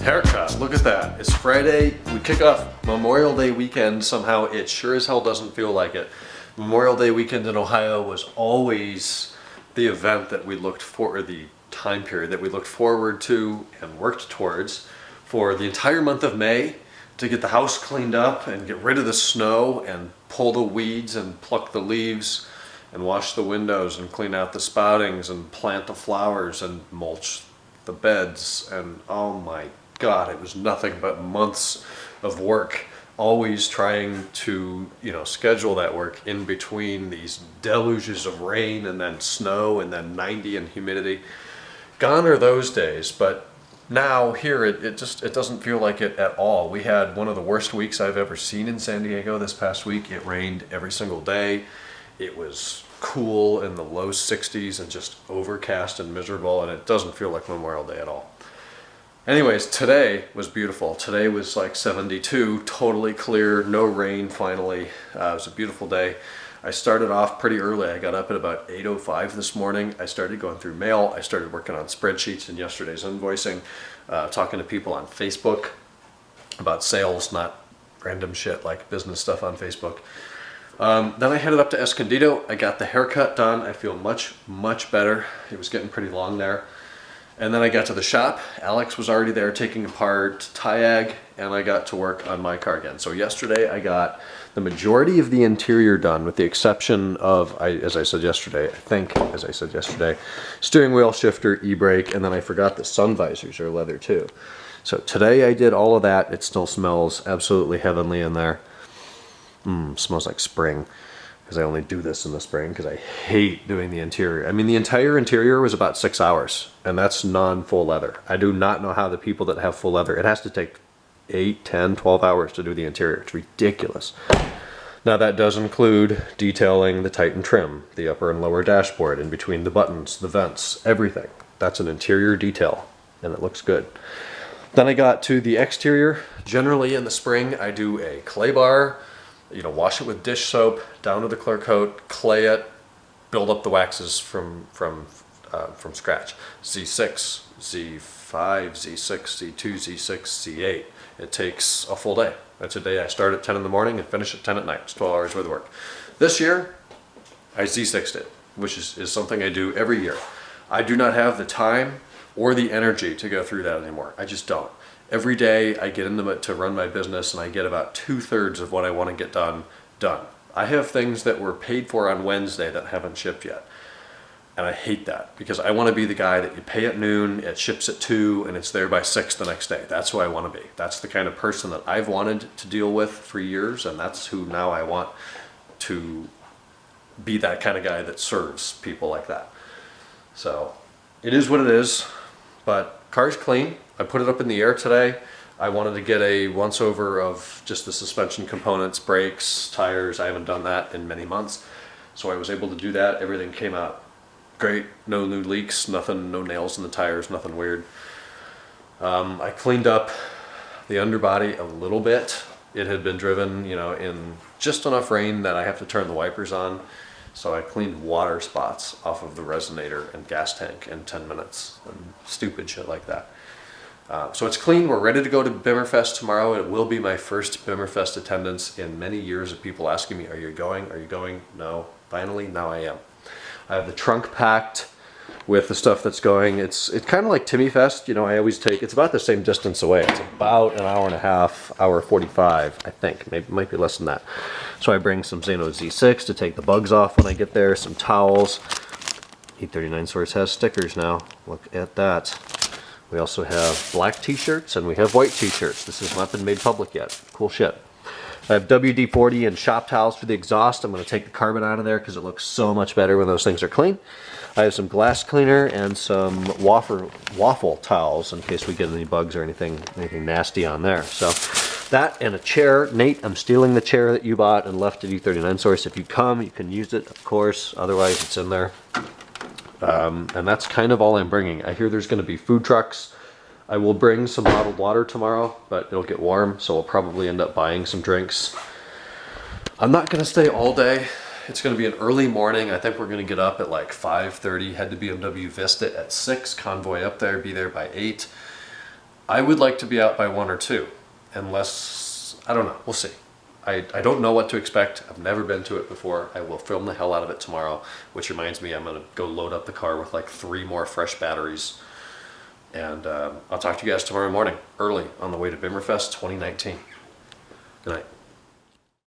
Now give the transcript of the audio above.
Haircut, look at that. It's Friday. We kick off Memorial Day weekend. Somehow it sure as hell doesn't feel like it. Memorial Day weekend in Ohio was always the event that we looked for, or the time period that we looked forward to and worked towards for the entire month of May, to get the house cleaned up and get rid of the snow and pull the weeds and pluck the leaves and wash the windows and clean out the spoutings and plant the flowers and mulch the beds. And oh my God, it was nothing but months of work, always trying to, schedule that work in between these deluges of rain and then snow and then 90 and humidity. Gone are those days, but now here it doesn't feel like it at all. We had one of the worst weeks I've ever seen in San Diego this past week. It rained every single day. It was cool in the low 60s and just overcast and miserable, and it doesn't feel like Memorial Day at all. Anyways, today was beautiful. Today was like 72, totally clear, no rain finally. It was a beautiful day. I started off pretty early. I got up at about 8:05 this morning. I started going through mail. I started working on spreadsheets and yesterday's invoicing, talking to people on Facebook about sales, not random shit like business stuff on Facebook. Then I headed up to Escondido. I got the haircut done. I feel much, much better. It was getting pretty long there. And then I got to the shop. Alex was already there taking apart Tyag, and I got to work on my car again. So yesterday I got the majority of the interior done, with the exception of, as I said yesterday, steering wheel, shifter, e-brake, and then I forgot the sun visors are leather too. So today I did all of that. It still smells absolutely heavenly in there. Smells like spring, because I only do this in the spring because I hate doing the interior. I mean, the entire interior was about 6 hours, and that's non-full leather. I do not know how the people that have full leather, it has to take 8, 10, 12 hours to do the interior. It's ridiculous. Now that does include detailing the Titan trim, the upper and lower dashboard, in between the buttons, the vents, everything. That's an interior detail, and it looks good. Then I got to the exterior. Generally in the spring, I do a clay bar, wash it with dish soap, down to the clear coat, clay it, build up the waxes from scratch. Z6, Z5, Z6, Z2, Z6, Z8. It takes a full day. That's a day I start at 10 in the morning and finish at 10 at night. It's 12 hours worth of work. This year, I Z6'd it, which is something I do every year. I do not have the time or the energy to go through that anymore. I just don't. Every day I get into it to run my business, and I get about 2/3 of what I want to get done. I have things that were paid for on Wednesday that haven't shipped yet. And I hate that, because I want to be the guy that you pay at noon, it ships at 2, and it's there by 6 the next day. That's who I want to be. That's the kind of person that I've wanted to deal with for years, and that's who now I want to be, that kind of guy that serves people like that. So it is what it is, but car's clean. I put it up in the air today. I wanted to get a once over of just the suspension components, brakes, tires. I haven't done that in many months, so I was able to do that. Everything came out great. No new leaks, nothing, no nails in the tires, nothing weird. I cleaned up the underbody a little bit. It had been driven, in just enough rain that I have to turn the wipers on. So I cleaned water spots off of the resonator and gas tank in 10 minutes and stupid shit like that. So it's clean. We're ready to go to Bimmerfest tomorrow. It will be my first Bimmerfest attendance in many years of people asking me, are you going? Are you going? No. Finally, now I am. I have the trunk packed with the stuff that's going. It's kind of like Timmy Fest. I always take, it's about the same distance away. It's about an hour and a half, hour 45, I think. Maybe, might be less than that. So I bring some Zano Z6 to take the bugs off when I get there, some towels. E39 Source has stickers now. Look at that. We also have black t-shirts and we have white t-shirts. This has not been made public yet. Cool shit. I have WD-40 and shop towels for the exhaust. I'm going to take the carbon out of there because it looks so much better when those things are clean. I have some glass cleaner and some waffle towels in case we get any bugs or anything nasty on there. So that and a chair. Nate, I'm stealing the chair that you bought and left at E39 Source. If you come, you can use it, of course. Otherwise, it's in there. And that's kind of all I'm bringing. I hear there's going to be food trucks. I will bring some bottled water tomorrow, but it'll get warm, so we'll probably end up buying some drinks. I'm not going to stay all day. It's going to be an early morning. I think we're going to get up at like 5:30, head to BMW Vista at 6, convoy up there, be there by 8. I would like to be out by 1 or 2, unless, I don't know, we'll see. I don't know what to expect. I've never been to it before. I will film the hell out of it tomorrow, which reminds me I'm going to go load up the car with like 3 more fresh batteries. And I'll talk to you guys tomorrow morning, early, on the way to Bimmerfest 2019. Good night.